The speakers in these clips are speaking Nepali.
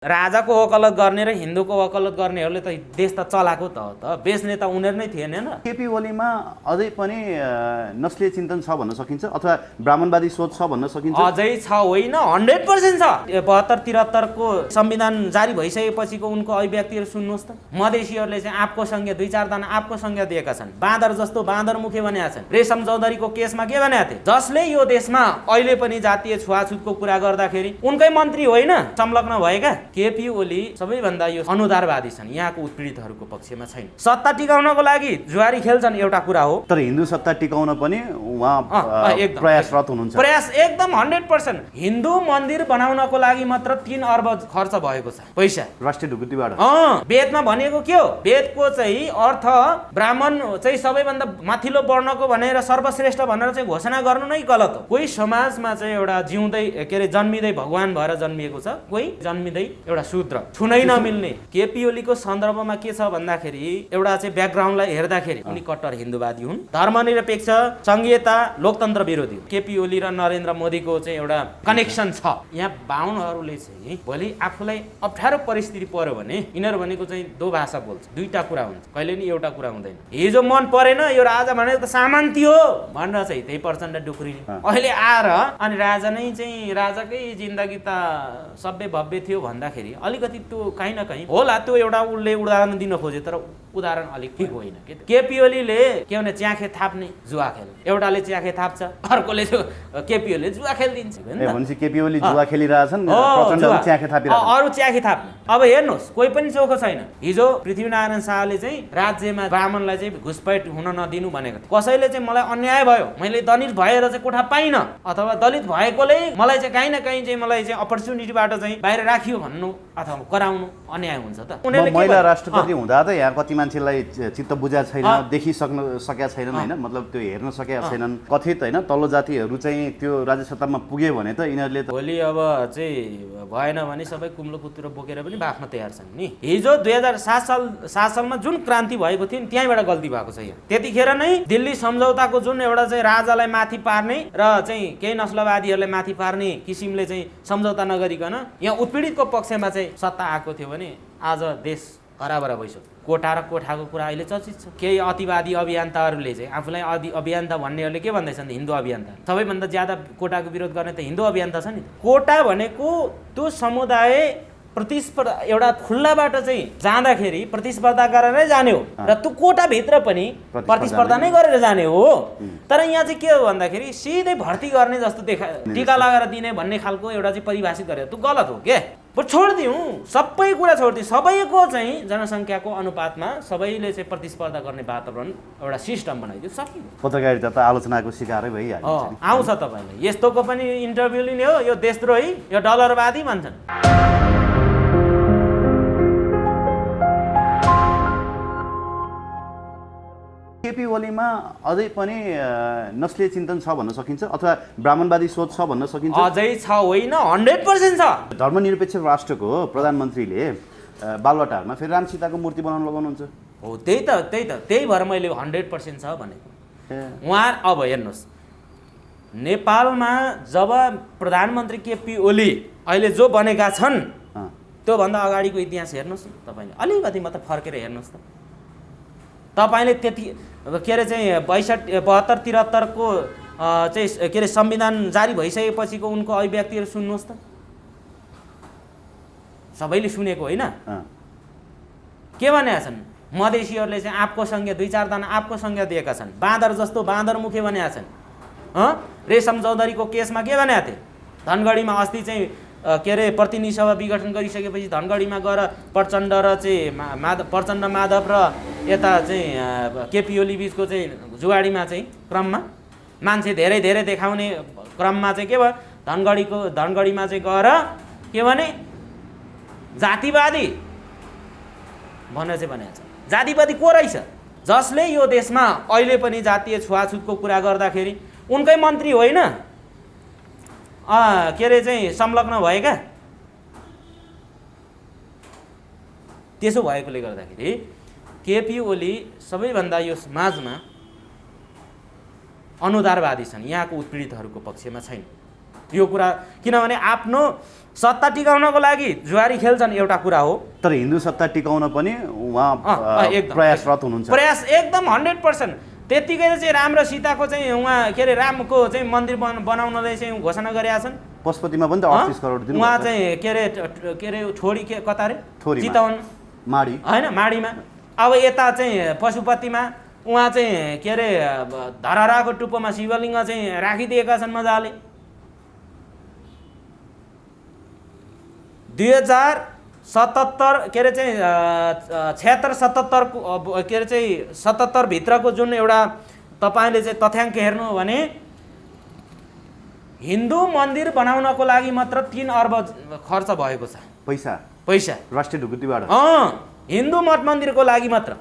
राजाको वकालत गर्ने र हिन्दूको वकालत गर्नेहरूले त देश त चलाएको त बेच्ने त उनीहरू नै थिएन न। केपी ओलीमा अझै पनि नस्लीय चिन्तन छ भन्न सकिन्छ अथवा ब्राह्मणवादी सोच छ भन्न सकिन्छ? अझै छ होइन, 100% छ। 72-73 को संविधान जारी भइसकेपछिको उनको अभिव्यक्तिहरू सुन्नुहोस् त। मधेसीहरूले चाहिँ आपको संज्ञा 2-4 जना आपको संज्ञा दिएका छन्। बाँदर जस्तो बाँदर मुखे भनेका छन्। रेशम चौधरीको केसमा के भनेका थिए? जसले यो देशमा अहिले पनि जातीय छुवाछुतको कुरा गर्दाखेरि उनकै मन्त्री होइन संलग्न भएका केपी ओली सबैभन्दा यो अनुदारवादी छन्, यहाँको उत्पीडितहरूको पक्षमा छैन। सत्ता टिकाउनको लागि जुवारी खेल्छन् एउटा कुरा हो, तर हिन्दू सत्ता टिकाउन पनि उहाँ प्रयासरत हुनुहुन्छ। प्रयास एकदम 100%। हिन्दू मन्दिर बनाउनको लागि मात्र 3 अर्ब खर्च भएको छ पैसा राष्ट्रिय ढुकुटीबाट। वेदमा भनेको के हो? वेदको चाहिँ अर्थ ब्राह्मण चाहिँ सबैभन्दा माथिल्लो वर्णको भनेर सर्वश्रेष्ठ भनेर चाहिँ घोषणा गर्नु नै गलत हो। कोही समाजमा चाहिँ एउटा जिउँदै के अरे जन्मिँदै भगवान भएर जन्मिएको छ, कोही जन्मिँदै एउटा शूद्र, छुनै नमिल्ने। केपी ओलीको सन्दर्भमा के छ भन्दाखेरि एउटा चाहिँ ब्याकग्राउन्डलाई हेर्दाखेरि उनी कट्टर हिन्दूवादी हुन्, धर्मनिरपेक्ष, संघीयता, लोकतन्त्र विरोधी। केपी ओली र नरेन्द्र मोदीको चाहिँ एउटा कनेक्सन छ। यहाँ बाहुनहरूले चाहिँ भोलि आफूलाई अप्ठ्यारो परिस्थिति पर्यो भने यिनीहरू भनेको चाहिँ दो भाषा बोल्छ, दुईटा कुरा हुन्छ, कहिले नि एउटा कुरा हुँदैन। हिजो मन परेन यो राजा भनेको त सामन्ती हो भनेर चाहिँ त्यही प्रचण्ड डुक्रिने अहिले आएर अनि राजा नै चाहिँ राजाकै जिन्दगी त सभ्य भव्य थियो भन्दाखेरि अलिकति त्यो कहीँ न कहीँ होला। त्यो एउटा उसले उदाहरण दिन खोजे तर उदाहरण अलिक ठिक होइन। केपी ओलीले के भने च्याखे थाप्ने जुवा खेल, एउटाले च्याखे थाप्छ, अर्कोले केपी ओलीले जुवा खेलिदिन्छ। भनेपछि केपी ओली जुवा खेलिरहेछन्, प्रचण्डले च्याखे थापिरहेछन्, अरू च्याखे थाप्ने। अब हेर्नुहोस् कोही पनि चोखो छैन। हिजो पृथ्वीनारायण शाहले चाहिँ राज्यमा ब्राह्मणलाई चाहिँ घुसपैठ हुन नदिनु भनेको थियो। कसैले चाहिँ मलाई अन्याय भयो, मैले दलित भएर चाहिँ कोठा पाइनँ अथवा दलित भएकोले मलाई चाहिँ कहीँ न कहीँ चाहिँ मलाई चाहिँ अपर्च्युनिटीबाट चाहिँ बाहिर राखियो भन्नु अथवा कराउनु अन्याय हुन्छ त। महिला राष्ट्रपति हुँदा त यहाँ कति मान्छेलाई चित्त बुझा छैन, देखिसक्न सकेका छैनन् होइन, मतलब त्यो हेर्न सकेका छैनन् कथित होइन। तल्लो जातिहरू चाहिँ त्यो राज्य सत्तामा पुग्यो भने त यिनीहरूले त भोलि अब चाहिँ भएन भने सबै कुम्लो कुतुरो बोकेर पनि बाफ्न तयार छन् नि। हिजो 2007 सालमा जुन क्रान्ति भएको थियो नि त्यहीँबाट गल्ती भएको छ। यहाँ त्यतिखेर नै दिल्ली सम्झौताको जुन एउटा चाहिँ राजालाई माथि पार्ने र चाहिँ केही नस्लवादीहरूलाई माथि पार्ने किसिमले चाहिँ सम्झौता नगरिकन यहाँ उत्पीडितको पक्षमा चाहिँ सत्ता आएको थियो भने आज देश हराभरा भइसक्यो। कोटा र कोठाको कुरा अहिले चर्चित छ। केही अतिवादी अभियन्ताहरूले चाहिँ आफूलाई अभियन्ता भन्नेहरूले के भन्दैछन्? हिन्दू अभियन्ता। सबैभन्दा ज्यादा कोटाको विरोध गर्ने त हिन्दू अभियन्ता छ नि। कोटा भनेको त्यो समुदाय प्रतिस्पर्धा एउटा खुल्लाबाट चाहिँ जाँदाखेरि प्रतिस्पर्धा गरेरै जाने हो र त्यो कोटाभित्र पनि प्रतिस्पर्धा नै गरेर जाने हो। तर यहाँ चाहिँ के हो भन्दाखेरि सिधै भर्ती गर्ने जस्तो टिका लगाएर दिने भन्ने खालको एउटा चाहिँ परिभाषित गरेर त्यो गलत हो के। छोडिदिउँ, सबै कुरा छोडिदिउँ। सबैको चाहिँ जनसङ्ख्याको अनुपातमा सबैले चाहिँ प्रतिस्पर्धा गर्ने वातावरण एउटा सिस्टम बनाइदियो, सकियो। पत्रकारिता त आलोचनाको शिकारै भइहाल्छ। आउँछ तपाईँलाई यस्तोको पनि इन्टरभ्यू लिने हो, यो देशद्रोही, यो डलरवादी भन्छन्। केपी ओलीमा अझै पनि नस्लीय चिन्तन छ भन्न सकिन्छ अथवा ब्राह्मणवादी सोच छ भन्न सकिन्छ? अझै छ होइन, 100% छ। धर्मनिरपेक्ष राष्ट्रको प्रधानमन्त्रीले बालुवाटारमा फेरि राम सीताको मूर्ति बनाउन लगाउनुहुन्छ। हो त्यही भएर मैले 100% छ भनेको। उहाँ अब हेर्नुहोस्, नेपालमा जब प्रधानमन्त्री केपी ओली अहिले जो बनेका छन् त्योभन्दा अगाडिको इतिहास हेर्नुहोस् न तपाईँले, अलिकति मात्र फर्केर हेर्नुहोस् त। तपाईँले त्यति के अरे चाहिँ 72-73 को चाहिँ के अरे संविधान जारी भइसकेपछिको उनको अभिव्यक्तिहरू सुन्नुहोस् त। सबैले सुनेको होइन, के भनेका छन्? मधेसीहरूले चाहिँ आपको संज्ञा 2-4 जना आपको संज्ञा दिएका छन्। बाँदर जस्तो बाँदर मुखे भनेका छन्। रेशम चौधरीको केसमा के भनेका थिए? धनगढीमा अस्ति चाहिँ के अरे प्रतिनिधि सभा विघटन गरिसकेपछि धनगढीमा गएर प्रचण्ड र चाहिँ प्रचण्ड माधव र यता चाहिँ केपी ओली बिचको चाहिँ जुगाडीमा चाहिँ क्रममा मान्छे धेरै देखाउने क्रममा चाहिँ के भयो? धनगढीमा चाहिँ गएर के भने जातिवादी भनेर चाहिँ भनेको छ। जातिवादी को रहेछ? जसले यो देशमा अहिले पनि जातीय छुवाछुतको कुरा गर्दाखेरि उनकै मन्त्री होइन के अरे चाहिँ संलग्न भएका। त्यसो भएकोले गर्दाखेरि केपी ओली सबैभन्दा यो समाजमा अनुदारवादी छन्, यहाँको उत्पीडितहरूको पक्षमा छैन। यो कुरा, किनभने आफ्नो सत्ता टिकाउनको लागि जुवारी खेल्छन् एउटा कुरा हो, तर हिन्दू सत्ता टिकाउन पनि उहाँ एकदम प्रयासरत हुनुहुन्छ। प्रयास एकदम 100%। त्यतिकै चाहिँ राम र सीताको चाहिँ उहाँ के अरे रामको चाहिँ मन्दिर बनाउनलाई चाहिँ घोषणा गरेका छन्। पशुपतिमा पनि त 38 करोड दिनु उहाँ चाहिँ के अरे छोडी के कता रे छोरीमा। चितवन माडी होइन माडीमा। अब यता चाहिँ पशुपतिमा उहाँ चाहिँ के अरे धरहराको टुप्पोमा शिवलिङ्ग चाहिँ राखिदिएका छन् मजाले। 2077 के अरे चाहिँ 76-77 के अरे चाहिँ 77 भित्रको जुन एउटा तपाईँले चाहिँ तथ्याङ्क हेर्नु हो भने हिन्दू मन्दिर बनाउनको लागि मात्र 3 अर्ब खर्च भएको छ। पैसा राष्ट्रिय ढुकुटीबाट हिन्दू मठ मन्दिरको लागि मात्र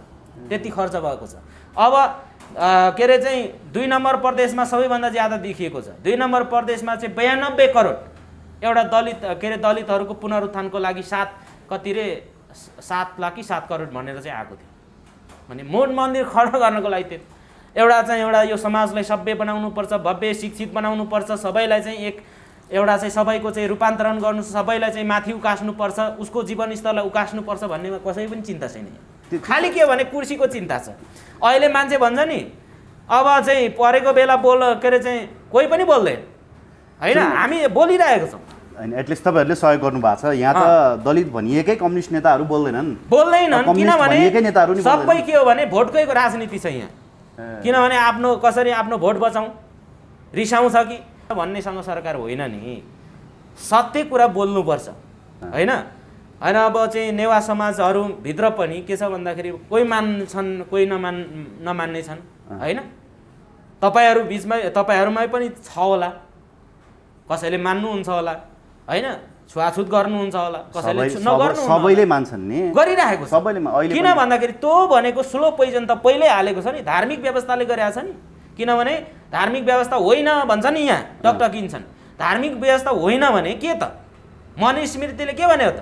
त्यति खर्च भएको छ। अब के अरे चाहिँ 2 नम्बर प्रदेशमा सबैभन्दा ज्यादा देखिएको छ। 2 नम्बर प्रदेशमा चाहिँ 92 करोड एउटा दलित के अरे दलितहरूको पुनरुत्थानको लागि 7 लाख कि 7 करोड भनेर चाहिँ आएको थियो। भने मठ मन्दिर खडा गर्नको लागि त्यो एउटा यो समाजलाई सभ्य बनाउनुपर्छ, भव्य शिक्षित बनाउनुपर्छ, सबैलाई चाहिँ एउटा चाहिँ सबैको चाहिँ रूपान्तरण गर्नु, सबैलाई चाहिँ माथि उकास्नुपर्छ, उसको जीवनस्तरलाई उकास्नुपर्छ भन्नेमा कसै पनि चिन्ता छैन। खालि के भने कुर्सीको चिन्ता छ। अहिले मान्छे भन्छ नि अब चाहिँ परेको बेला के अरे चाहिँ कोही पनि बोल्दैन होइन, हामी बोलिरहेको छौँ। एटलिस्ट तपाईँहरूले सहयोग गर्नु भएको छ। यहाँ त दलित भनिएकै कम्युनिस्ट नेताहरू बोल्दैनन् किनभने सबै के हो भने भोटकै राजनीति छ यहाँ। किनभने कसरी आफ्नो भोट बचाउँ, रिसाउँछ कि भन्नेसँग सरकार होइन नि, सत्य कुरा बोल्नुपर्छ होइन। अब चाहिँ नेवा समाजहरूभित्र पनि के छ भन्दाखेरि कोही मान्छन् कोही नमान्ने छन् होइन। तपाईँहरू बिचमा तपाईँहरूमै पनि छ होला, कसैले मान्नुहुन्छ होला होइन, छुवाछुत गर्नुहुन्छ होला, कसैले नगर्नु, सबैले मान्छन् नि, गरिरहेको छ सबैले। किन भन्दाखेरि त्यो भनेको स्लो पोइजन त पहिल्यै हालेको छ नि, धार्मिक व्यवस्थाले गरेको छ नि। किनभने धार्मिक व्यवस्था होइन भन्छ नि, यहाँ टकटकिन्छन्। धार्मिक व्यवस्था होइन भने के त, मनुस्मृतिले के भन्यो त,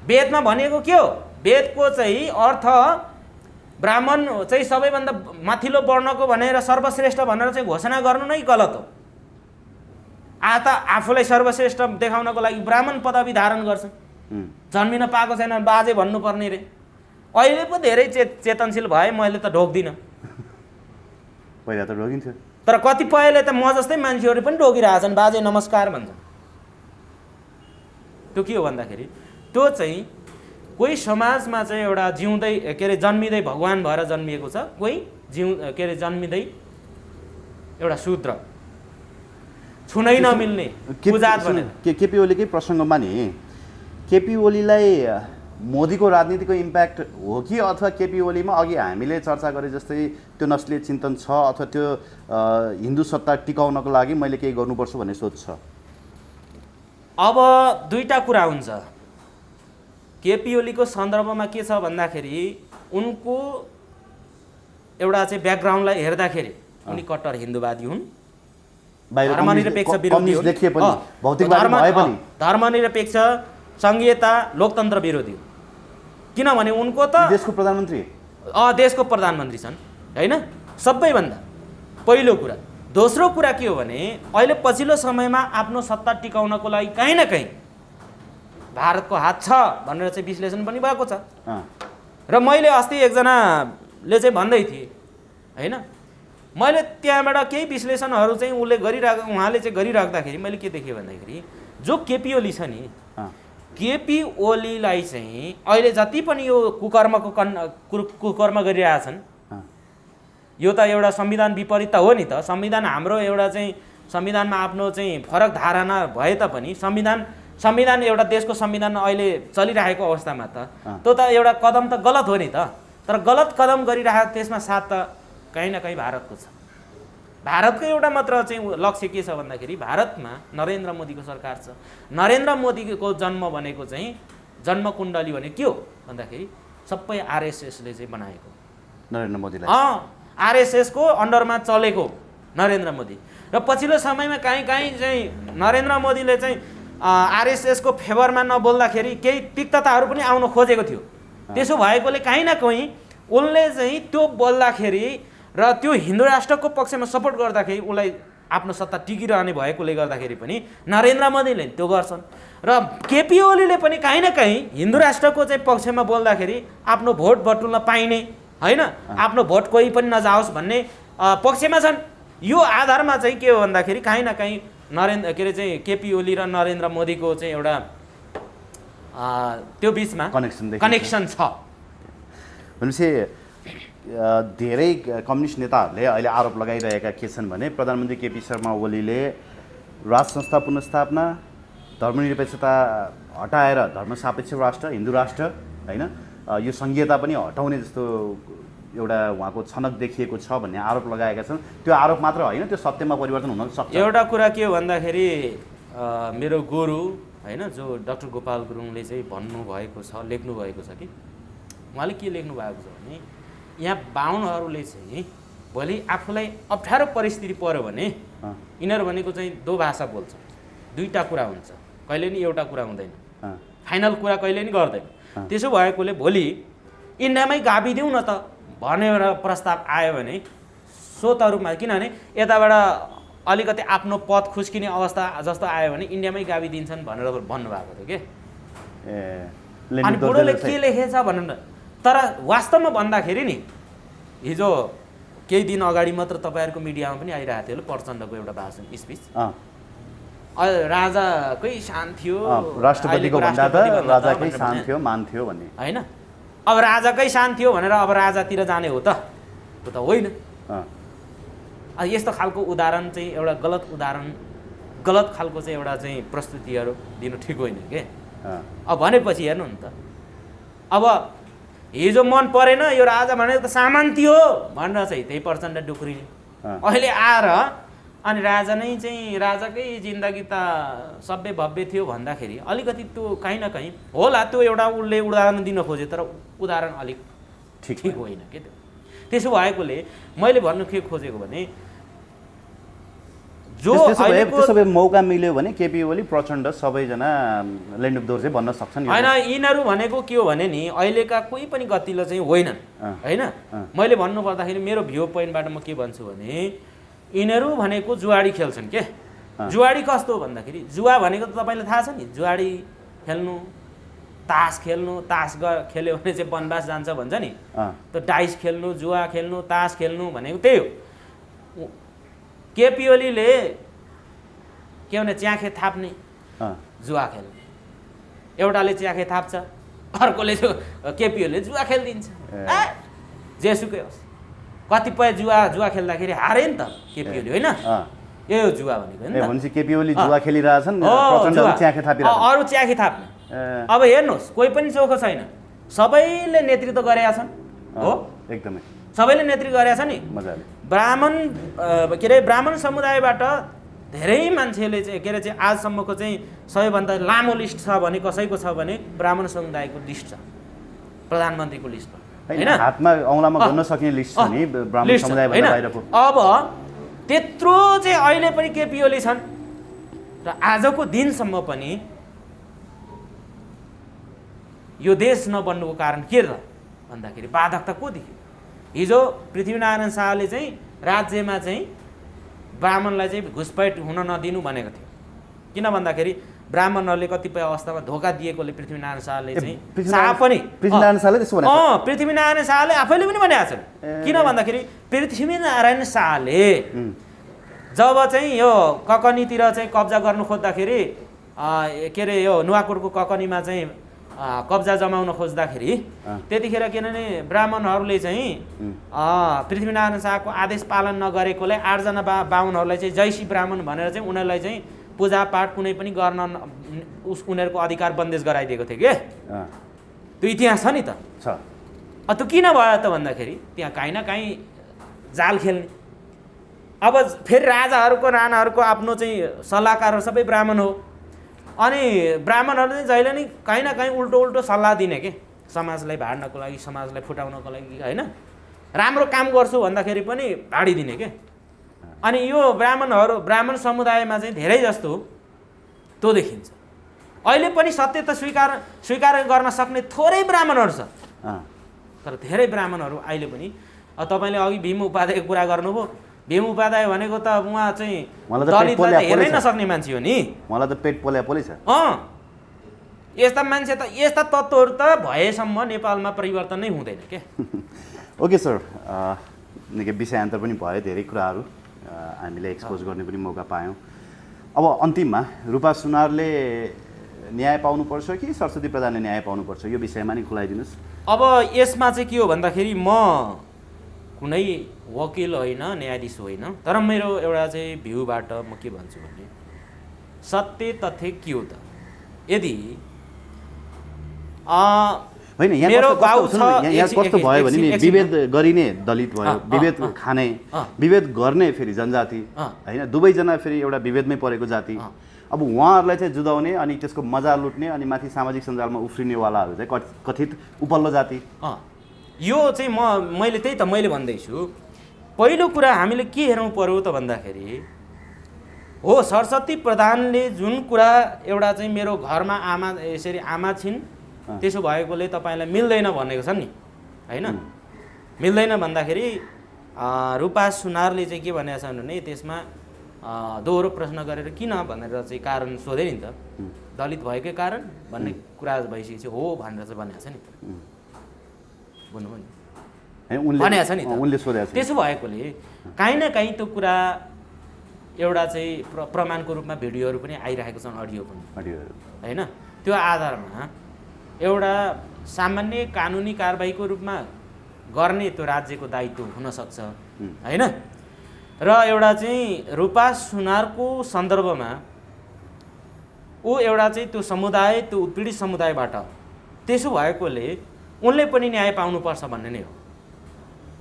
वेदमा भनेको के हो, वेदको चाहिँ अर्थ ब्राह्मण चाहिँ सबैभन्दा माथिल्लो वर्णको भनेर सर्वश्रेष्ठ भनेर चाहिँ घोषणा गर्नु नै गलत हो। आफूलाई सर्वश्रेष्ठ देखाउनको लागि ब्राह्मण पदवी धारण गर्छन्, जन्मिन पाएको छैन बाजे भन्नुपर्ने रे। अहिले पो धेरै चेतनशील भए, मैले त ढोक्दिनँ, पहिला त ढोकिन्थ्यो, तर कतिपयले त म जस्तै मान्छेहरू पनि ढोकिरहेछन्, बाजे नमस्कार भन्छन्। त्यो के हो भन्दाखेरि त्यो चाहिँ कोही समाजमा चाहिँ एउटा जिउँदै के अरे जन्मिँदै भगवान भएर जन्मिएको छ, कोही के अरे जन्मिँदै एउटा शूद्र, छुनै नमिल्ने पूजात भनेर। केपी ओलीकै प्रसङ्गमा नि, केपी ओलीलाई मोदीको राजनीतिको इम्प्याक्ट हो कि अथवा केपी ओलीमा अघि हामीले चर्चा गरे जस्तै त्यो नस्लीय चिन्तन छ अथवा त्यो हिन्दू सत्ता टिकाउनको लागि मैले केही गर्नुपर्छ भन्ने सोच छ? अब दुईटा कुरा हुन्छ। केपी ओलीको सन्दर्भमा के छ भन्दाखेरि उनको एउटा चाहिँ ब्याकग्राउन्डलाई हेर्दाखेरि उनी कट्टर हिन्दूवादी हुन्, धर्मनिरपेक्ष विरोधी हुन्, धर्मनिरपेक्ष सङ्घीयता लोकतन्त्र विरोधी हुन्। किनभने उनको त देशको प्रधानमन्त्री छन् होइन, सबैभन्दा पहिलो कुरा। दोस्रो कुरा के हो भने अहिले पछिल्लो समयमा आफ्नो सत्ता टिकाउनको लागि कहीँ न कहीँ भारतको हात छ भनेर चाहिँ विश्लेषण पनि भएको छ। र मैले अस्ति एकजनाले चाहिँ भन्दै थिए होइन, मैले त्यहाँबाट केही विश्लेषणहरू चाहिँ उहाँले चाहिँ गरिराख्दाखेरि मैले के देखेँ भन्दाखेरि जो केपी ओली छ नि, केपी ओलीलाई चाहिँ अहिले जति पनि यो कुकर्म गरिरहेछन्, यो त एउटा संविधान विपरीत त हो नि त। संविधान हाम्रो एउटा चाहिँ संविधानमा आफ्नो चाहिँ फरक धारणा भए तापनि संविधान एउटा देशको संविधान अहिले चलिरहेको अवस्थामा त त्यो त एउटा कदम त गलत हो नि त। तर गलत कदम गरिरहेको त्यसमा साथ त कहीँ न कहीँ भारतको छ। भारतको एउटा मात्र चाहिँ लक्ष्य के छ भन्दाखेरि भारतमा नरेन्द्र मोदीको सरकार छ। नरेन्द्र मोदीको जन्म भनेको चाहिँ जन्मकुण्डली भने के हो भन्दाखेरि सबै आरएसएसले चाहिँ बनाएको, नरेन्द्र मोदीलाई आरएसएसको अन्डरमा चलेको नरेन्द्र मोदी। र पछिल्लो समयमा कहीँ चाहिँ नरेन्द्र मोदीले चाहिँ आरएसएसको फेभरमा नबोल्दाखेरि केही तिक्तताहरू पनि आउन खोजेको थियो। त्यसो भएकोले कहीँ न कहीँ उनले चाहिँ त्यो बोल्दाखेरि र त्यो हिन्दू राष्ट्रको पक्षमा सपोर्ट गर्दाखेरि उसलाई आफ्नो सत्ता टिकिरहने भएकोले गर्दाखेरि पनि नरेन्द्र मोदीले त्यो गर्छन् र केपी ओलीले पनि काहीँ न काहीँ हिन्दू राष्ट्रको चाहिँ पक्षमा बोल्दाखेरि आफ्नो भोट बटुल्न पाइने होइन आफ्नो भोट कोही पनि नजाओस् भन्ने पक्षमा छन्। यो आधारमा चाहिँ के हो भन्दाखेरि काहीँ न काहीँ केपी ओली र नरेन्द्र मोदीको चाहिँ एउटा त्यो बिचमा कनेक्सन छ। भनेपछि धेरै कम्युनिस्ट नेताहरूले अहिले आरोप लगाइरहेका के छन् भने प्रधानमन्त्री केपी शर्मा ओलीले राज संस्था पुनर्स्थापना, धर्मनिरपेक्षता हटाएर धर्मसापेक्ष राष्ट्र, हिन्दू राष्ट्र होइन, यो सङ्घीयता पनि हटाउने जस्तो एउटा उहाँको छनक देखिएको छ भन्ने आरोप लगाएका छन्। त्यो आरोप मात्र होइन, त्यो सत्यमा परिवर्तन हुन सक्छ। एउटा कुरा के हो भन्दाखेरि मेरो गुरु होइन जो डाक्टर गोपाल गुरुङले चाहिँ भन्नुभएको छ, लेख्नु भएको छ कि उहाँले के लेख्नु भएको छ भने यहाँ बाहुनहरूले चाहिँ भोलि आफूलाई अप्ठ्यारो परिस्थिति पर्यो भने यिनीहरू भनेको चाहिँ दो भाषा बोल्छ, दुईवटा कुरा हुन्छ, कहिले नि एउटा कुरा हुँदैन, फाइनल कुरा कहिले नि गर्दैन। त्यसो भएकोले भोलि इन्डियामै गाभिदिउँ न त भनेर प्रस्ताव आयो भने स्वतरूपमा, किनभने यताबाट अलिकति आफ्नो पद खुस्किने अवस्था जस्तो आयो भने इन्डियामै गाभिदिन्छन् भनेर भन्नुभएको थियो कि। अनि बुढोले के लेखेछ भनेर, तर वास्तवमा भन्दाखेरि नि हिजो केही दिन अगाडि मात्र तपाईँहरूको मिडियामा पनि आइरहेको थियो प्रचण्डको एउटा भाषण स्पिच, राजाकै शान थियो, राष्ट्रपतिको भन्दा त राजाकै शान थियो, मान थियो भन्ने होइन। अब राजाकै शान थियो भनेर अब राजातिर जाने हो त? त्यो त होइन। यस्तो खालको उदाहरण चाहिँ एउटा गलत खालको चाहिँ एउटा चाहिँ प्रस्तुतिहरू दिनु ठिक होइन के। अब भनेपछि हेर्नु नि त, अब हिजो मन परेन यो राजा भनेको त सामन्ती हो भनेर चाहिँ त्यही प्रचण्ड डुक्रिने, अहिले आएर अनि राजा नै चाहिँ राजाकै जिन्दगी त सभ्य भव्य थियो भन्दाखेरि अलिकति त्यो काहीँ न काहीँ होला, त्यो एउटा उसले उदाहरण दिन खोजे तर उदाहरण अलिक ठिक होइन के त्यो। त्यसो भएकोले मैले भन्नु के खोजेको भने जो त्यसो भए मौका मिल्यो भने केपी ओली प्रचण्ड सबैजना ल्यान्ड अफ डोर चाहिँ भन्न सक्छन् होइन। यिनीहरू भनेको के हो भने नि अहिलेका कोही पनि गतिलो चाहिँ होइनन् होइन। मैले भन्नु पर्दाखेरि मेरो भ्यू पोइन्टबाट म के भन्छु भने यिनीहरू भनेको जुवाडी खेल्छन् के। जुवाडी कस्तो हो भन्दाखेरि जुवा भनेको त तपाईँलाई थाहा छ नि, जुवाडी खेल्नु, तास खेल्नु, खेल्यो भने चाहिँ वनवास जान्छ भन्छ नि, त्यो डाइस खेल्नु, जुवा खेल्नु, तास खेल्नु भनेको त्यही हो। केपी ओलीले के भने च्याखे थाप्ने, जुवा खेल्ने, एउटाले च्याखे थाप्छ, अर्कोले केपी ओलीले जुवा खेलिदिन्छ, जेसुकै होस्। कतिपय जुवा खेल्दाखेरि हारे नि त केपी ओली होइन, यही हो जुवा भनेको होइन। भनेपछि केपी ओली जुवा खेलिरहेछन्, प्रचण्डले च्याखे थापिरहेछन्, अरू च्याखे थाप्ने। अब हेर्नुहोस् कोही पनि चोखो छैन, सबैले नेतृत्व गरेका छन् हो, एकदमै सबैले नेतृत्व गरेका छन् नि। मजाले ब्राह्मण समुदायबाट धेरै मान्छेले चाहिँ के अरे चाहिँ आजसम्मको चाहिँ सबैभन्दा लामो लिस्ट छ भने कसैको छ भने ब्राह्मण समुदायको लिस्ट छ, प्रधानमन्त्रीको लिस्ट होइन, हातमा औँलामा गर्न सक्ने लिस्ट छ नि ब्राह्मण समुदायबाट बाहिरको। अब त्यत्रो चाहिँ अहिले पनि केपी ओली छन् र आजको दिनसम्म पनि यो देश नबन्नुको कारण के र भन्दाखेरि बाधकता को देखियो? हिजो पृथ्वीनारायण शाहले चाहिँ राज्यमा चाहिँ ब्राह्मणलाई चाहिँ घुसपैठ हुन नदिनु भनेको थियो, किन भन्दाखेरि ब्राह्मणहरूले कतिपय अवस्थामा धोका दिएकोले पृथ्वीनारायण शाहले चाहिँ पृथ्वीनारायण शाहले आफैले पनि भनेका छन्। किन भन्दाखेरि पृथ्वीनारायण शाहले जब चाहिँ यो ककनीतिर चाहिँ कब्जा गर्नु खोज्दाखेरि के अरे यो नुवाकोटको ककनीमा चाहिँ कब्जा जमाउन खोज्दाखेरि त्यतिखेर किनभने ब्राह्मणहरूले चाहिँ पृथ्वीनारायण शाहको आदेश पालन नगरेकोले 8 जना बाहुनहरूलाई चाहिँ जैसी ब्राह्मण भनेर चाहिँ उनीहरूलाई चाहिँ पूजापाठ कुनै पनि गर्न उनीहरूको अधिकार बन्देज गराइदिएको थियो के। त्यो इतिहास छ नि त। त्यो किन भयो त भन्दाखेरि त्यहाँ काहीँ न काहीँ जाल खेल्ने। अब फेरि राणाहरूको आफ्नो चाहिँ सल्लाहकारहरू सबै ब्राह्मण हो, अनि ब्राह्मणहरूले चाहिँ जहिले नि काहीँ न काहीँ उल्टो सल्लाह दिने के, समाजलाई भाड्नको लागि, समाजलाई फुटाउनको लागि होइन, राम्रो काम गर्छु भन्दाखेरि पनि भाडिदिने के। अनि यो ब्राह्मण समुदायमा चाहिँ धेरै जस्तो त्यो देखिन्छ। अहिले पनि सत्य त स्वीकार गर्न सक्ने थोरै ब्राह्मणहरू छ, तर धेरै ब्राह्मणहरू अहिले पनि तपाईँले अघि भीम उपाध्यायको कुरा गर्नुभयो, भीम उपाध्याय भनेको त उहाँ चाहिँ मलाई त पेट दलितलाई त पोल्या हेर्नै पोलै छ। नसक्ने मान्छे हो नि। मलाई त पेट पोल्या पोलै छ। यस्ता मान्छे त यस्ता तत्त्वहरू त भएसम्म नेपालमा परिवर्तन नै हुँदैन के। ओके सर, निकै विषयान्तर पनि भयो, धेरै कुराहरू हामीले एक्सपोज गर्ने पनि मौका पायौँ। अब अन्तिममा रूपा सुनारले न्याय पाउनुपर्छ कि सरस्वती प्रधानले न्याय पाउनुपर्छ, यो विषयमा नि खुलाइदिनुहोस्। अब यसमा चाहिँ के हो भन्दाखेरि म कुनै वकिल होइन, न्यायाधीश होइन, तर मेरो एउटा चाहिँ भ्यूबाट म के भन्छु भने सत्य तथ्य के हो त, यदि होइन यहाँ मेरो कस्तो बाउ कस्तो छ, यहाँ कस्तो भयो भने नि एकछिन, विभेद गरिने दलित भयो, विभेद खाने, विभेद गर्ने फेरि जनजाति होइन, दुवैजना फेरि एउटा विभेदमै परेको जाति। अब उहाँहरूलाई चाहिँ जुदाउने अनि त्यसको मजा लुट्ने अनि माथि सामाजिक सञ्जालमा उफ्रिनेवालाहरू चाहिँ कथित उपल्लो जाति। यो चाहिँ मैले त्यही त मैले भन्दैछु। पहिलो कुरा हामीले के हेर्नु पर्यो त भन्दाखेरि हो सरस्वती प्रधानले जुन कुरा एउटा चाहिँ मेरो घरमा आमा यसरी आमा छिन् त्यसो भएकोले तपाईँलाई मिल्दैन भनेको छ नि होइन, मिल्दैन भन्दाखेरि रूपा सुनारले चाहिँ के भनेको छ भने त्यसमा दोहोरो प्रश्न गरेर किन भनेर चाहिँ कारण सोधे नि त, दलित भएकै कारण भन्ने कुरा भइसकेपछि हो भनेर चाहिँ भनेको छ नि, बुझ्नुभयो नि, भनेको छ नि त उनले सोधेको छ। त्यसो भएकोले काहीँ न काहीँ त्यो कुरा एउटा चाहिँ प्रमाणको रूपमा भिडियोहरू पनि आइरहेको छन्, अडियो पनि होइन, त्यो आधारमा एउटा सामान्य कानुनी कारबाहीको रूपमा गर्ने त्यो राज्यको दायित्व हुनसक्छ होइन। र एउटा चाहिँ रूपा सुनारको सन्दर्भमा ऊ एउटा चाहिँ त्यो समुदाय, त्यो उत्पीडित समुदायबाट, त्यसो भएकोले उनले पनि न्याय पाउनुपर्छ भन्ने नै हो,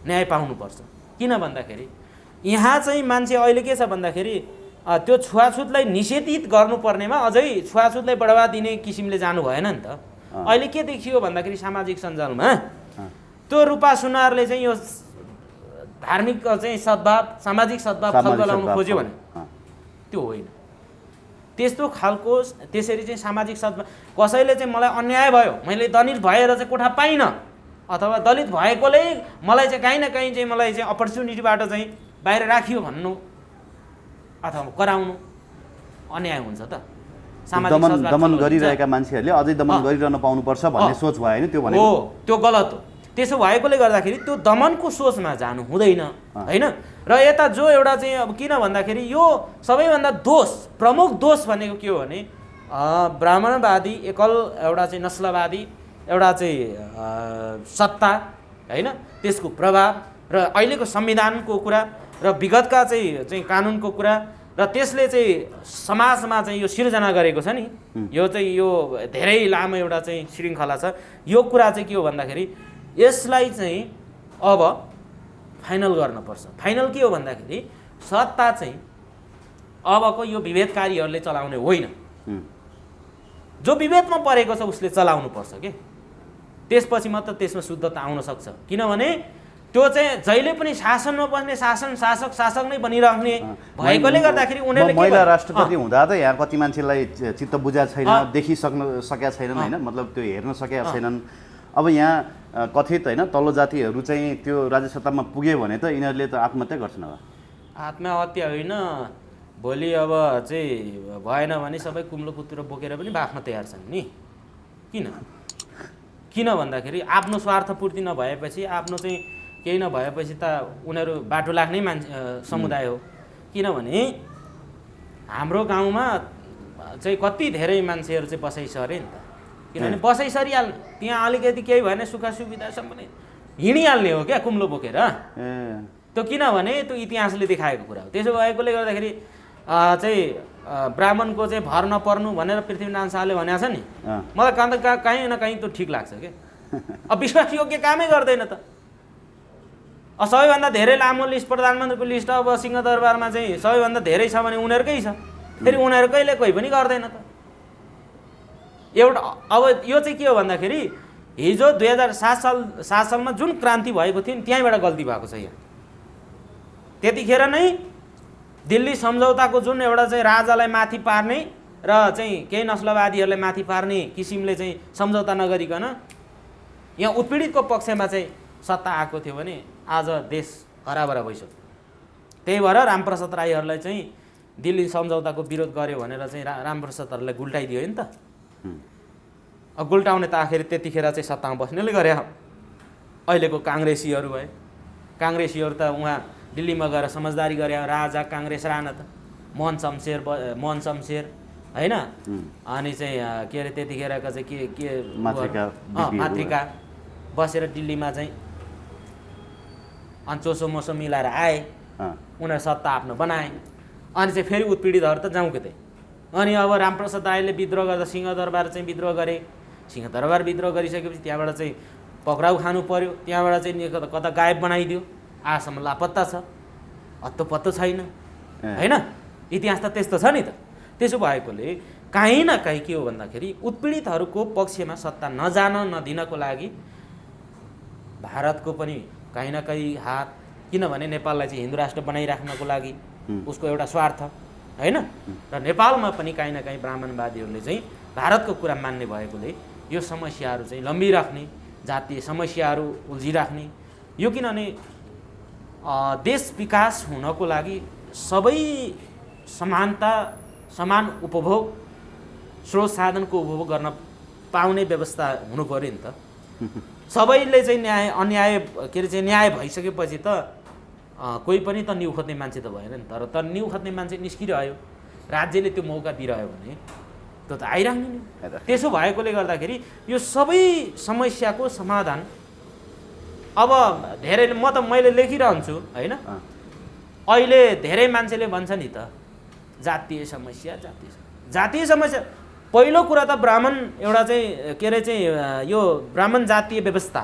न्याय पाउनुपर्छ। किन भन्दाखेरि यहाँ चाहिँ मान्छे अहिले के छ भन्दाखेरि त्यो छुवाछुतलाई निषेधित गर्नुपर्नेमा अझै छुवाछुतलाई बढावा दिने किसिमले जानु भएन नि त। अहिले के देखियो भन्दाखेरि सामाजिक सञ्जालमा त्यो रूपा सुनारले चाहिँ यो धार्मिक चाहिँ सद्भाव, सामाजिक सद्भाव खल्बलाउनु खोज्यो भने त्यो होइन। त्यस्तो खालको त्यसरी चाहिँ सामाजिक सद्भाव, कसैले चाहिँ मलाई अन्याय भयो, मैले दलित भएर चाहिँ कोठा पाइनँ, अथवा दलित भएकोले मलाई चाहिँ काहीँ न काहीँ चाहिँ मलाई चाहिँ अपर्च्युनिटीबाट चाहिँ बाहिर राखियो भन्नु अथवा कराउनु अन्याय हुन्छ त। दमन गरिरहेका मान्छेहरूले अझै दमन गरिरहन पाउनुपर्छ भन्ने सोच भयो होइन, त्यो भनेको हो, त्यो गलत हो। त्यसो भएकोले गर्दाखेरि त्यो दमनको सोचमा जानु हुँदैन होइन। र यता जो एउटा चाहिँ अब किन भन्दाखेरि यो सबैभन्दा दोष, प्रमुख दोष भनेको के हो भने ब्राह्मणवादी एकल एउटा चाहिँ नस्लवादी एउटा चाहिँ सत्ता होइन, त्यसको प्रभाव र अहिलेको संविधानको कुरा र विगतका चाहिँ कानुनको कुरा र त्यसले चाहिँ समाजमा चाहिँ यो सिर्जना गरेको छ नि, यो चाहिँ यो धेरै लामो एउटा चाहिँ श्रृङ्खला छ। यो कुरा चाहिँ के हो भन्दाखेरि यसलाई चाहिँ अब फाइनल गर्नुपर्छ। फाइनल के हो भन्दाखेरि सत्ता चाहिँ अबको यो विभेदकारीहरूले चलाउने होइन, जो विभेदमा परेको छ उसले चलाउनु पर्छ के। त्यसपछि मात्र त्यसमा शुद्धता आउन सक्छ, किनभने त्यो चाहिँ जहिले पनि शासनमा बस्ने शासक नै बनिराख्ने भएकोले गर्दाखेरि उनीहरूले महिला राष्ट्रपति हुँदा त यहाँ कति मान्छेलाई चित्त बुझाएको छैन, सकेका छैनन् होइन, मतलब त्यो हेर्न सकेका छैनन्। अब यहाँ कथित होइन तल्लो जातिहरू चाहिँ त्यो राज्य सत्तामा पुग्यो भने त यिनीहरूले त आत्महत्या गर्छन्। अब आत्महत्या होइन, भोलि अब चाहिँ भएन भने सबै कुम्लो कुतुरो बोकेर पनि बाँच्न तयार छन् नि। किन भन्दाखेरि आफ्नो स्वार्थपूर्ति नभएपछि, आफ्नो चाहिँ केही नभएपछि त उनीहरू बाटो लाग्नै समुदाय हो। किनभने हाम्रो गाउँमा चाहिँ कति धेरै मान्छेहरू चाहिँ बसाइ सरे नि त, किनभने बसाइ सरिहाल्ने, त्यहाँ अलिकति केही भएन सुख सुविधासम्म पनि हिँडिहाल्ने हो क्या कुम्लो बोकेर। त्यो किनभने त्यो इतिहासले देखाएको कुरा हो। त्यसो भएकोले गर्दाखेरि चाहिँ ब्राह्मणको चाहिँ भर नपर्नु भनेर पृथ्वीनारायण शाहले भनेको छ नि, मलाई काहीँ न काहीँ त्यो ठिक लाग्छ क्या। अब विश्वासयोग्य कामै गर्दैन त। सबैभन्दा धेरै लामो लिस्ट प्रधानमन्त्रीको लिस्ट अब सिंहदरबारमा चाहिँ सबैभन्दा धेरै छ भने उनीहरूकै छ, फेरि उनीहरूकैले कोही पनि गर्दैन त। एउटा अब यो चाहिँ के हो भन्दाखेरि हिजो 2007 सालमा जुन क्रान्ति भएको थियो त्यहीँबाट गल्ती भएको छ। यहाँ त्यतिखेर नै दिल्ली सम्झौताको जुन एउटा चाहिँ राजालाई माथि पार्ने र चाहिँ केही नस्लवादीहरूलाई माथि पार्ने किसिमले चाहिँ सम्झौता नगरिकन यहाँ उत्पीडितको पक्षमा चाहिँ सत्ता आएको थियो भने आज देश हराभरा भइसक्यो। त्यही भएर रामप्रसाद राईहरूलाई चाहिँ दिल्ली सम्झौताको विरोध गर्यो भनेर चाहिँ रामप्रसादहरूलाई गुल्टाइदियो नि त। अब गुल्टाउने त आखिर त्यतिखेर चाहिँ सत्तामा बस्नेले गरे। अहिलेको काङ्ग्रेसीहरू भए, काङ्ग्रेसीहरू त उहाँ दिल्लीमा गएर समझदारी गरे, राजा काङ्ग्रेस राणा त मोहन शमशेर होइन, अनि चाहिँ के अरे त्यतिखेरका चाहिँ के मातृका बसेर दिल्लीमा चाहिँ अनि चोसो मोसो मिलाएर आए, उनीहरू सत्ता आफ्नो बनाए। अनि चाहिँ फेरि उत्पीडितहरू त जाउँ के। अनि अब रामप्रसाद राईले विद्रोह गर्दा सिंहदरबार चाहिँ विद्रोह गरे। सिंहदरबार विद्रोह गरिसकेपछि त्यहाँबाट चाहिँ पक्राउ खानु पर्यो, त्यहाँबाट चाहिँ कता गायब बनाइदियो, आजसम्म लापत्ता छ, हत्तो पत्तो छैन होइन। इतिहास त त्यस्तो छ नि त। त्यसो भएकोले काहीँ न काहीँ के हो भन्दाखेरि उत्पीडितहरूको पक्षमा सत्ता नजान नदिनको लागि भारतको पनि काहीँ न काहीँ हात, किनभने नेपाललाई चाहिँ हिन्दू राष्ट्र बनाइराख्नको लागि उसको एउटा स्वार्थ होइन। र नेपालमा पनि काहीँ न काहीँ ब्राह्मणवादीहरूले चाहिँ भारतको कुरा मान्ने भएकोले यो समस्याहरू चाहिँ लम्बिराख्ने, जातीय समस्याहरू उल्झिराख्ने। यो किनभने देश विकास हुनको लागि सबै समानता, समान उपभोग, स्रोत साधनको उपभोग गर्न पाउने व्यवस्था हुनु पऱ्यो नि त। सबैले चाहिँ अन्याय के अरे चाहिँ न्याय भइसकेपछि त कोही पनि त न्यु खोज्ने मान्छे त भएन नि। तर न्यु खोज्ने मान्छे निस्किरह्यो, राज्यले त्यो मौका दिइरह्यो भने त्यो त आइराख्ने नि। त्यसो भएकोले गर्दाखेरि यो सबै समस्याको समाधान अब धेरै मैले लेखिरहन्छु होइन। अहिले धेरै मान्छेले भन्छ नि त जातीय समस्या। पहिलो कुरा त ब्राह्मण एउटा चाहिँ के अरे चाहिँ यो ब्राह्मण जातीय व्यवस्था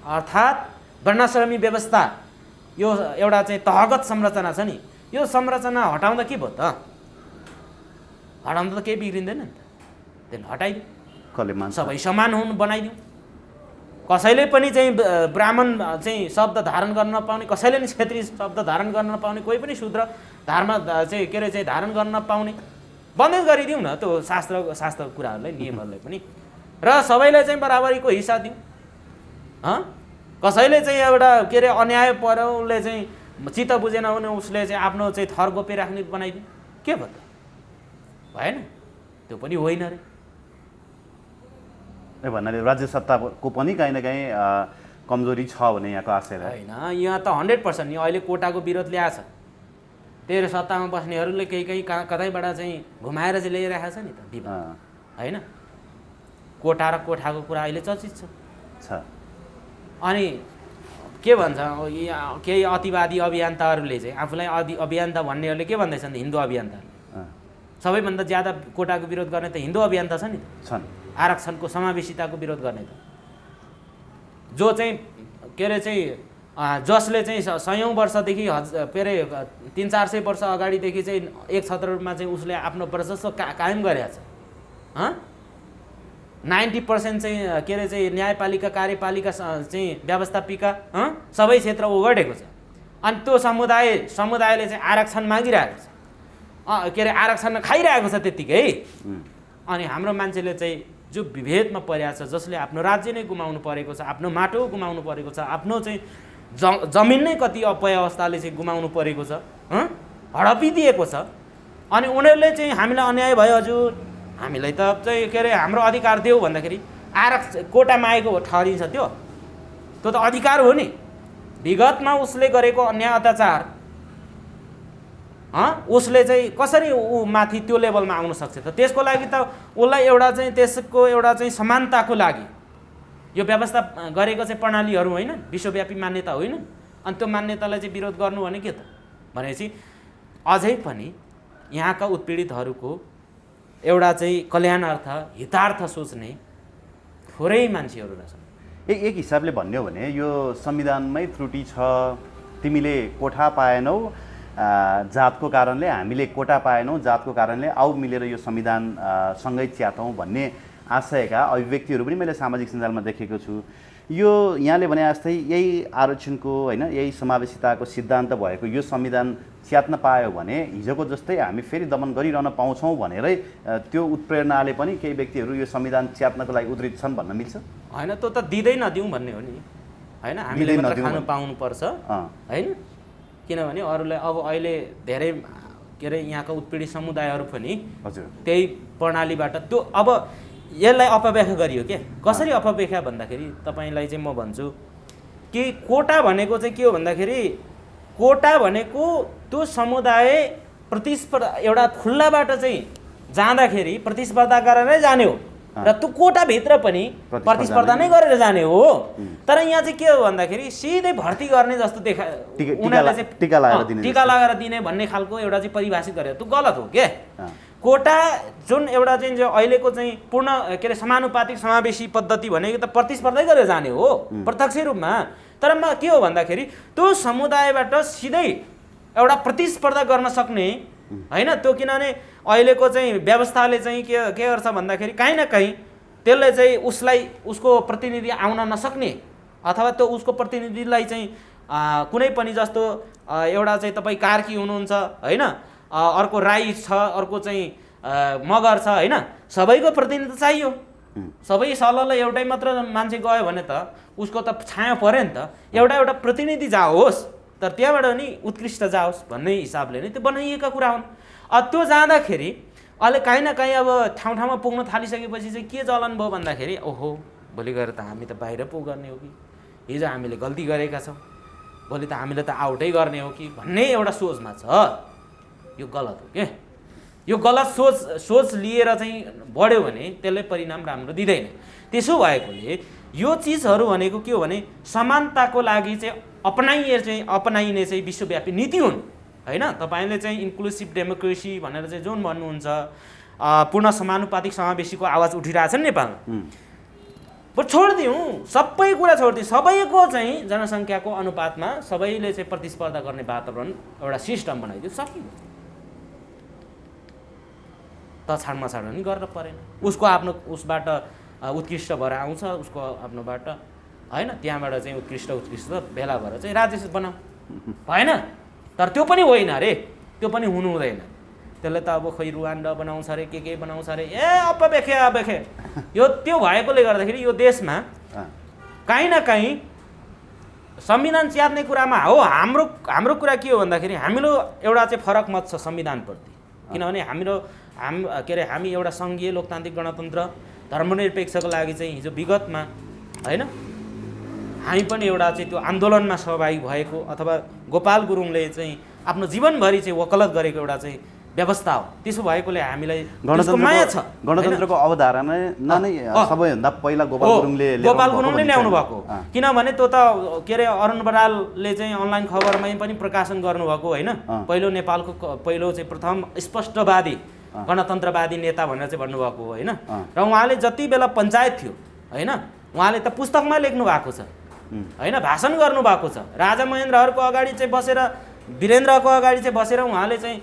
अर्थात् वर्णाश्रमी व्यवस्था, यो एउटा चाहिँ तहगत संरचना छ नि, यो संरचना हटाउँदा के भयो त? हटाउँदा त केही बिग्रिँदैन नि त। त्यसले हटाइदिउँ, सबै समान हुनु बनाइदिउँ। कसैले पनि चाहिँ ब्राह्मण चाहिँ शब्द धारण गर्न नपाउने, कसैले नि क्षेत्रीय शब्द धारण गर्न नपाउने, कोही पनि शूद्र धर्म चाहिँ के अरे चाहिँ धारण गर्न नपाउने बन्दै गरिदिउँ न त्यो शास्त्रको कुराहरूलाई, नियमहरूलाई पनि। र सबैलाई चाहिँ बराबरीको हिस्सा दिउँ। कसैले चाहिँ एउटा के अरे अन्याय पर्यो, उसले चाहिँ चित्त बुझेन भने उसले चाहिँ आफ्नो चाहिँ थर गोपिराख्ने बनाइदिउँ, के भयो त? भएन, त्यो पनि होइन रे। भन्नाले राज्य सत्ताको पनि काहीँ न काहीँ कमजोरी छ भने यहाँको आशय होइन। यहाँ त 100% नि अहिले कोटाको विरोध ल्याएछ, तेरो सत्तामा बस्नेहरूले केही कतैबाट चाहिँ घुमाएर चाहिँ ल्याइरहेको छ नि त विवाद होइन। कोटा र कोठाको कुरा अहिले चर्चित छ। अनि के भन्छ केही अतिवादी अभियन्ताहरूले चाहिँ आफूलाई अभियन्ता भन्नेहरूले के भन्दैछन्? हिन्दू अभियन्ताहरूले सबैभन्दा ज्यादा कोटाको विरोध गर्ने त हिन्दू अभियन्ता छ नि त। आरक्षणको समावेशिताको विरोध गर्ने त जो चाहिँ के अरे चाहिँ जसले चाहिँ सयौँ वर्षदेखि के अरे 300-400 वर्ष अगाडिदेखि चाहिँ एक छत्रमा चाहिँ उसले आफ्नो वर्चस्व कायम गरेको छ। 90% चाहिँ के अरे चाहिँ न्यायपालिका, कार्यपालिका चाहिँ व्यवस्थापिका सबै क्षेत्र ओगटेको छ। अनि त्यो समुदायले चाहिँ आरक्षण मागिरहेको छ, के अरे आरक्षण खाइरहेको छ त्यत्तिकै। अनि हाम्रो मान्छेले चाहिँ जो विभेदमा परेको छ, जसले आफ्नो राज्य नै गुमाउनु परेको छ, आफ्नो माटो गुमाउनु परेको छ, आफ्नो चाहिँ जमिन नै कति अपय अवस्थाले चाहिँ गुमाउनु परेको छ, हडपिदिएको छ। अनि उनीहरूले चाहिँ हामीलाई अन्याय भयो हजुर, हामीलाई त चाहिँ के अरे हाम्रो अधिकार देऊ भन्दाखेरि कोटामा आएको ठहरिन्छ। त्यो त अधिकार हो नि। विगतमा उसले गरेको अन्याय अत्याचार उसले चाहिँ कसरी ऊ माथि त्यो लेभलमा आउन सक्छ त? त्यसको लागि त उसलाई एउटा चाहिँ त्यसको एउटा चाहिँ समानताको लागि यो व्यवस्था गरेको चाहिँ प्रणालीहरू होइन, विश्वव्यापी मान्यता होइन। अनि त्यो मान्यतालाई चाहिँ विरोध गर्नु भने के त? भनेपछि अझै पनि यहाँका उत्पीडितहरूको एउटा चाहिँ कल्याणार्थ हितार्थ सोच्ने थोरै मान्छेहरू रहेछन्। एक हिसाबले भन्यो भने यो संविधानमै त्रुटि छ। तिमीले कोठा पाएनौ जातको कारणले, हामीले कोटा पाएनौँ जातको कारणले, आऊ मिलेर यो संविधान सँगै च्यातौँ भन्ने आशयका अभिव्यक्तिहरू पनि मैले सामाजिक सञ्जालमा देखेको छु। यो यहाँले भने जस्तै यही आरक्षणको होइन, यही समावेशिताको सिद्धान्त भएको यो संविधान च्यात्न पायो भने हिजोको जस्तै हामी फेरि दमन गरिरहन पाउँछौँ भनेरै त्यो उत्प्रेरणाले पनि केही व्यक्तिहरू यो संविधान च्यात्नको लागि उद्धित छन् भन्न मिल्छ? होइन, त्यो त दिँदै नदिउँ भन्ने हो नि होइन। हामीले मात्र खानु पाउनुपर्छ होइन। किनभने अरूलाई अब अहिले धेरै के अरे यहाँका उत्पीडित समुदायहरू पनि हजुर त्यही प्रणालीबाट त्यो अब यसलाई अपव्याख्या गरियो के कसरी अपव्याख्या भन्दाखेरि तपाईँलाई चाहिँ म भन्छु कि कोटा भनेको चाहिँ के हो भन्दाखेरि कोटा भनेको त्यो समुदाय प्रतिस्पर्धा एउटा खुल्लाबाट चाहिँ जाँदाखेरि प्रतिस्पर्धा गरेरै जाने हो र त्यो कोटाभित्र पनि प्रतिस्पर्धा नै गरेर जाने हो तर यहाँ चाहिँ के हो भन्दाखेरि सिधै भर्ती गर्ने जस्तो उनीहरूलाई चाहिँ टिका लगाएर दिने भन्ने खालको एउटा चाहिँ परिभाषित गरेर त्यो गलत हो के कोटा जुन एउटा चाहिँ जो अहिलेको चाहिँ पूर्ण के अरे समानुपातिक समावेशी पद्धति भनेको त प्रतिस्पर्धै गरेर जाने हो प्रत्यक्ष रूपमा तर के हो भन्दाखेरि त्यो समुदायबाट सिधै एउटा प्रतिस्पर्धा गर्न सक्ने होइन त्यो किनभने अहिलेको चाहिँ व्यवस्थाले चाहिँ के गर्छ भन्दाखेरि काहीँ न काहीँ त्यसले चाहिँ उसलाई उसको प्रतिनिधि आउन नसक्ने अथवा त्यो उसको प्रतिनिधिलाई चाहिँ कुनै पनि जस्तो एउटा चाहिँ तपाईँ कार्की हुनुहुन्छ होइन अर्को राई छ अर्को चाहिँ मगर छ होइन सबैको प्रतिनिधि चाहियो सबै सल्लाहले एउटै मात्र मान्छे गयो भने त उसको त छाया पऱ्यो नि त एउटा प्रतिनिधि जाओस् तर त्यहाँबाट नि उत्कृष्ट जाओस् भन्ने हिसाबले नै त्यो बनाइएका कुरा हुन् त्यो जाँदाखेरि अहिले काहीँ न काहीँ अब ठाउँ ठाउँमा पुग्न थालिसकेपछि चाहिँ के चलन भयो भन्दाखेरि ओहो भोलि गएर त हामी त बाहिर पो गर्ने हो कि हिजो हामीले गल्ती गरेका छौँ भोलि त हामीले त आउटै गर्ने हो कि भन्ने एउटा सोचमा छ यो गलत हो के यो गलत सोच लिएर चाहिँ बढ्यो भने त्यसले परिणाम राम्रो दिँदैन त्यसो भएकोले यो चिजहरू भनेको के हो भने समानताको लागि चाहिँ अपनाइने चाहिँ विश्वव्यापी नीति हुन् होइन तपाईँले चाहिँ इन्क्लुसिभ डेमोक्रेसी भनेर चाहिँ जुन भन्नुहुन्छ पूर्ण समानुपातिक समावेशीको आवाज उठिरहेछ नि नेपालमा बरु छोडिदिउँ सबै कुरा छोडिदिउँ सबैको चाहिँ जनसङ्ख्याको अनुपातमा सबैले चाहिँ प्रतिस्पर्धा गर्ने वातावरण एउटा सिस्टम बनाइदियो सकियो त छाड मछाड पनि गर्न परेन उसको आफ्नो उसबाट उत्कृष्ट भएर आउँछ उसको आफ्नोबाट होइन त्यहाँबाट चाहिँ उत्कृष्ट भेला भएर चाहिँ राज्य बनाऊ भएन तर त्यो पनि होइन अरे त्यो पनि हुनु हुँदैन त्यसले त अब खै रुवान्डा बनाउँछ अरे के बनाउँछ अरे अपव्याख्या यो त्यो भएकोले गर्दाखेरि यो देशमा काहीँ न काहीँ संविधान च्यात्ने कुरामा हो हाम्रो कुरा के हो भन्दाखेरि हाम्रो एउटा चाहिँ फरक मत छ संविधानप्रति किनभने हामी एउटा सङ्घीय लोकतान्त्रिक गणतन्त्र धर्मनिरपेक्षको लागि चाहिँ हिजो विगतमा होइन हामी पनि एउटा चाहिँ त्यो आन्दोलनमा सहभागी भएको अथवा गोपाल गुरुङले चाहिँ आफ्नो जीवनभरि चाहिँ वकालत गरेको एउटा चाहिँ व्यवस्था हो त्यसो भएकोले हामीलाई माया छ गणतन्त्रको अवधारणा नै सबैभन्दा पहिला गोपाल गुरुङले ल्याउनु भएको किनभने त्यो त के अरे अरुण बरालले चाहिँ अनलाइन खबरमा पनि प्रकाशन गर्नुभएको होइन पहिलो नेपालको पहिलो चाहिँ प्रथम स्पष्टवादी गणतन्त्रवादी नेता भनेर चाहिँ भन्नुभएको हो होइन र उहाँले जति बेला पञ्चायत थियो होइन उहाँले त पुस्तकमा लेख्नु भएको छ होइन भाषण गर्नुभएको छ राजा महेन्द्रहरूको अगाडि चाहिँ बसेर वीरेन्द्रको अगाडि चाहिँ बसेर उहाँले चाहिँ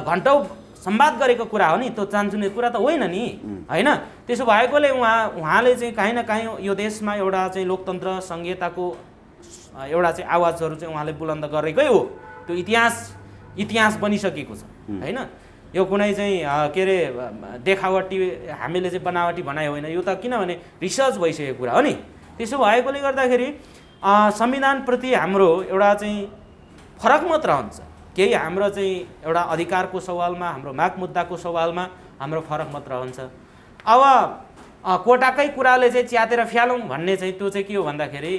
घन्टौँ संवाद गरेको कुरा हो नि त्यो चान्चुने कुरा त होइन नि होइन त्यसो भएकोले उहाँले चाहिँ काहीँ न काहीँ यो देशमा एउटा चाहिँ लोकतन्त्र सङ्घीयताको एउटा चाहिँ आवाजहरू चाहिँ उहाँले बुलन्द गरेकै हो त्यो इतिहास बनिसकेको छ होइन यो कुनै चाहिँ के अरे देखावटी हामीले चाहिँ बनावटी भनाइ होइन यो त किनभने रिसर्च भइसकेको कुरा हो नि त्यसो भएकोले गर्दाखेरि संविधानप्रति हाम्रो एउटा चाहिँ फरक मात्र हुन्छ केही हाम्रो चाहिँ एउटा अधिकारको सवालमा हाम्रो माग मुद्दाको सवालमा हाम्रो फरक मात्र हुन्छ अब कोटाकै कुराले चाहिँ च्यातेर फ्यालौँ भन्ने चाहिँ त्यो चाहिँ के हो भन्दाखेरि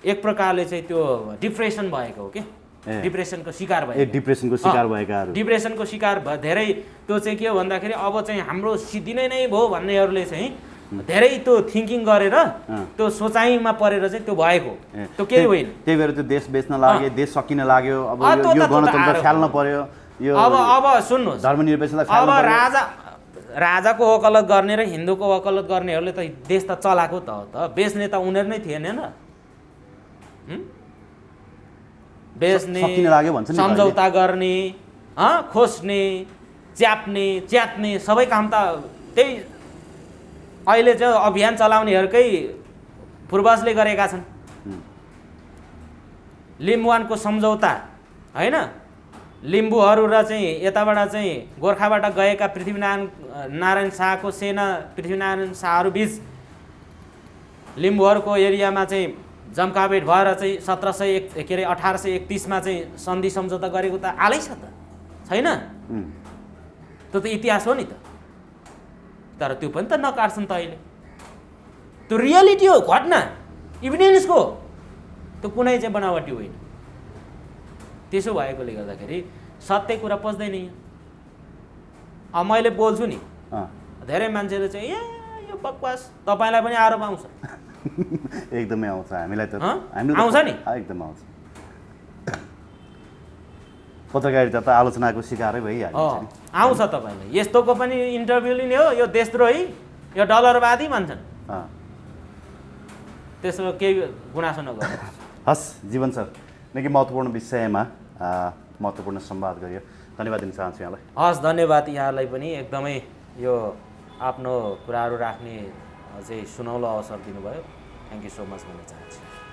एक प्रकारले चाहिँ त्यो डिप्रेसन भएको हो कि डिप्रेसनको शिकार भए धेरै त्यो चाहिँ के हो भन्दाखेरि अब चाहिँ हाम्रो सिद्धिने नै भयो भन्नेहरूले चाहिँ धेरै त्यो थिङ्किङ गरेर त्यो सोचाइमा परेर चाहिँ त्यो भएको त्यो केही होइन त्यही भएर त्यो देश बेच्न लाग्यो देश सकिन लाग्यो अब यो गणतन्त्र फ्याल्न पर्यो यो अब सुन्नुहोस् धर्मनिरपेक्षता अब राजाको वकालत गर्ने र हिन्दूको वकालत गर्नेहरूले त देश त चलाएको त बेच्ने त उनीहरू नै थिएन न बेच्ने सम्झौता गर्ने खोज्ने च्यात्ने सबै काम त त्यही अहिले चाहिँ अभियान चलाउनेहरूकै पूर्वजले गरेका छन् लिम्बुवानको सम्झौता होइन लिम्बूहरू र चाहिँ यताबाट चाहिँ गोर्खाबाट गएका पृथ्वीनारायण शाहको सेना पृथ्वीनारायण शाहहरू बिच लिम्बूहरूको एरियामा चाहिँ जम्काभेट भएर चाहिँ 1831 मा चाहिँ सन्धि सम्झौता गरेको त आलै छ त छैन त्यो त इतिहास हो नि त तर त्यो पनि त नकाट्छन् त अहिले त्यो रियालिटी हो घटना इभिडेन्सको त्यो कुनै चाहिँ बनावटी होइन त्यसो भएकोले गर्दाखेरि सत्य कुरा पस्दैन यहाँ अब मैले बोल्छु नि धेरै मान्छेले चाहिँ ए यो बकवास तपाईँलाई पनि आरोप आउँछ एकदमै आउँछ हामीलाई त आउँछ नि एकदम आउँछ पत्रकारिता त आलोचनाको शिकारै भइहाल्छ आउँछ तपाईँलाई यस्तोको पनि इन्टरभ्यू लिने हो यो देशद्रोही यो डलरवादी भन्छन् त्यसो केही गुनासो नगर्नु हस् जीवन सर निकै महत्त्वपूर्ण विषयमा महत्त्वपूर्ण संवाद गरियो धन्यवाद दिन चाहन्छु यहाँलाई हस् धन्यवाद यहाँलाई पनि एकदमै यो आफ्नो कुराहरू राख्ने चाहिँ सुनौलो अवसर दिनुभयो थ्याङ्क यू सो मच भन्न चाहन्छु